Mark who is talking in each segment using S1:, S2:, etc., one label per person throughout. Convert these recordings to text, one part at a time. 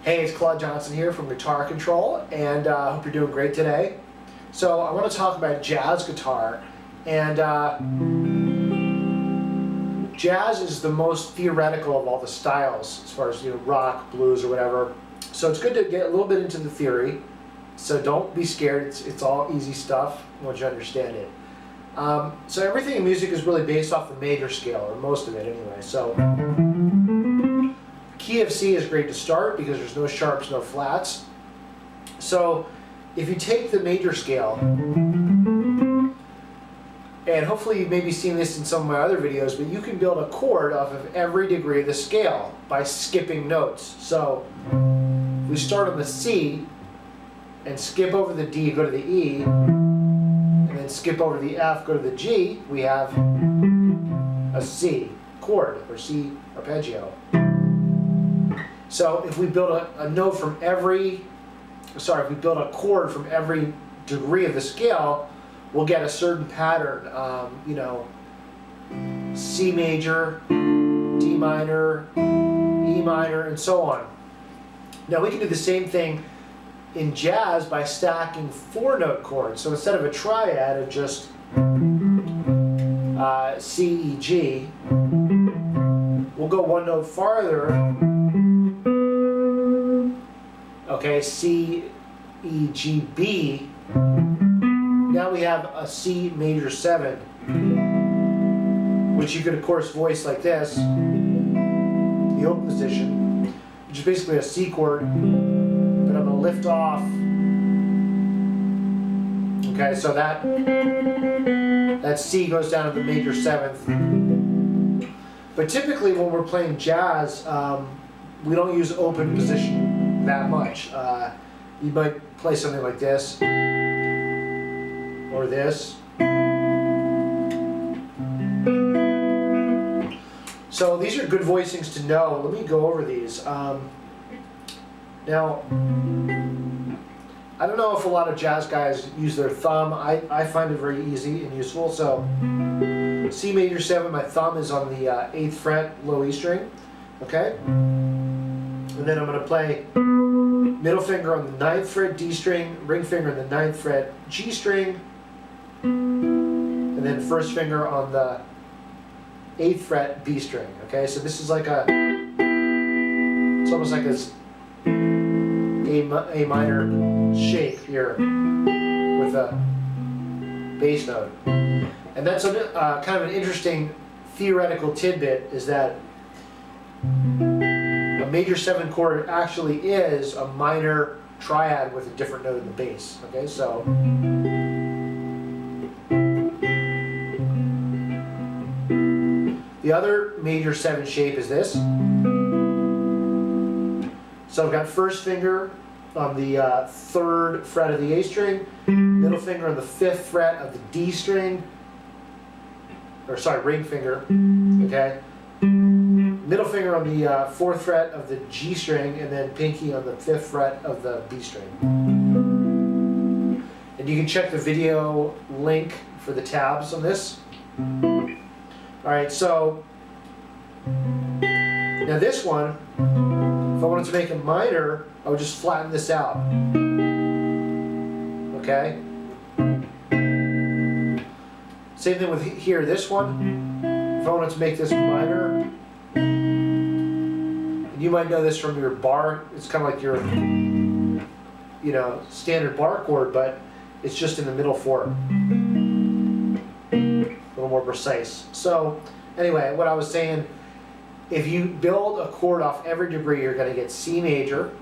S1: Hey, it's Claude Johnson here from Guitar Control, and I hope you're doing great today. So I want to talk about jazz guitar, and jazz is the most theoretical of all the styles as far as rock, blues, or whatever. So it's good to get a little bit into the theory. So don't be scared. It's all easy stuff once you understand it. So everything in music is really based off the major scale, or most of it anyway. So key of C is great to start because there's no sharps, no flats. So if you take the major scale, and hopefully you've maybe seen this in some of my other videos, but you can build a chord off of every degree of the scale by skipping notes. So if we start on the C and skip over the D, go to the E, and then skip over the F, go to the G, we have a C chord, or C arpeggio. So if we build a note from every, if we build a chord from every degree of the scale, we'll get a certain pattern, C major, D minor, E minor, and so on. Now we can do the same thing in jazz by stacking 4-note chords. So instead of a triad of just C, E, G, we'll go one note farther. Okay, C, E, G, B. Now we have a C major 7, which you could of course voice like this, the open position, which is basically a C chord, but I'm going to lift off. Okay, so that C goes down to the major 7th. But typically when we're playing jazz, we don't use open position that much. You might play something like this, or this. So these are good voicings to know. Let me go over these. Now, I don't know if a lot of jazz guys use their thumb. I find it very easy and useful. So C major 7, my thumb is on the 8th fret, low E string. Okay? And then I'm going to play middle finger on the 9th fret, D string, ring finger on the 9th fret, G string, and then first finger on the 8th fret, B string. Okay, so this is like it's almost like a minor shape here with a bass note. And that's kind of an interesting theoretical tidbit, is that a major 7 chord actually is a minor triad with a different note in the bass. Okay, so the other major 7 shape is this. So I've got first finger on the 3rd fret of the A string, middle finger on the 5th fret of the D string, or sorry, ring finger, okay? Middle finger on the 4th fret of the G string, and then pinky on the 5th fret of the B string. And you can check the video link for the tabs on this. Alright, so now this one, if I wanted to make a minor, I would just flatten this out. Okay? Same thing with here, this one. If I wanted to make this minor, you might know this from your bar, it's kind of like your standard bar chord, but it's just in the middle 4. A little more precise. So anyway, what I was saying, if you build a chord off every degree, you're going to get C major,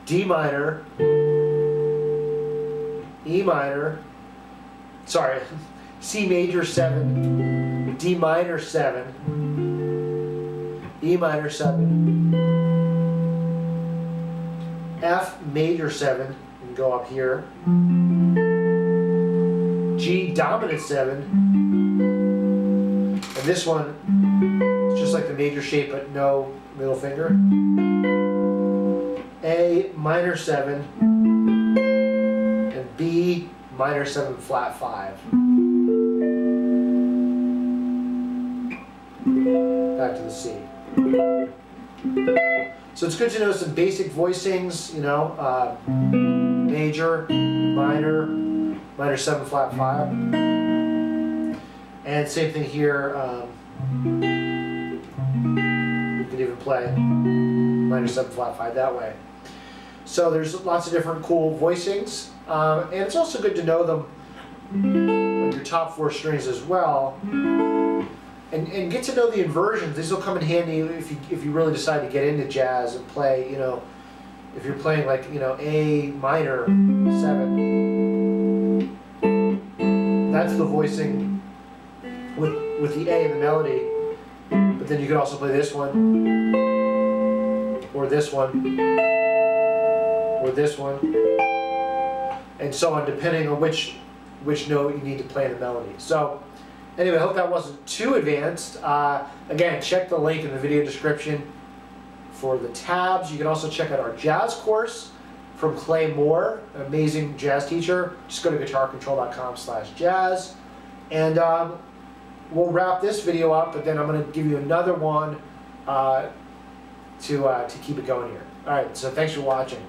S1: D minor, E minor, sorry, C major 7, D minor 7, E minor 7, F major 7, you can go up here, G dominant 7, and this one is just like the major shape but no middle finger, A minor 7, and B minor 7 flat 5. Back to the C. So it's good to know some basic voicings, you know, major, minor, minor 7 flat 5. And same thing here, you could even play minor 7 flat 5 that way. So there's lots of different cool voicings, and it's also good to know them on your top 4 strings as well, and get to know the inversions. These will come in handy if you really decide to get into jazz and play, you know, if you're playing like, you know, A minor 7, that's the voicing with the A in the melody, but then you could also play this one, or this one, or this one, and so on, depending on which note you need to play in the melody. So anyway, I hope that wasn't too advanced. Again, check the link in the video description for the tabs. You can also check out our jazz course from Clay Moore, an amazing jazz teacher. Just go to guitarcontrol.com/jazz, and we'll wrap this video up, but then I'm going to give you another one to keep it going here. All right, so thanks for watching.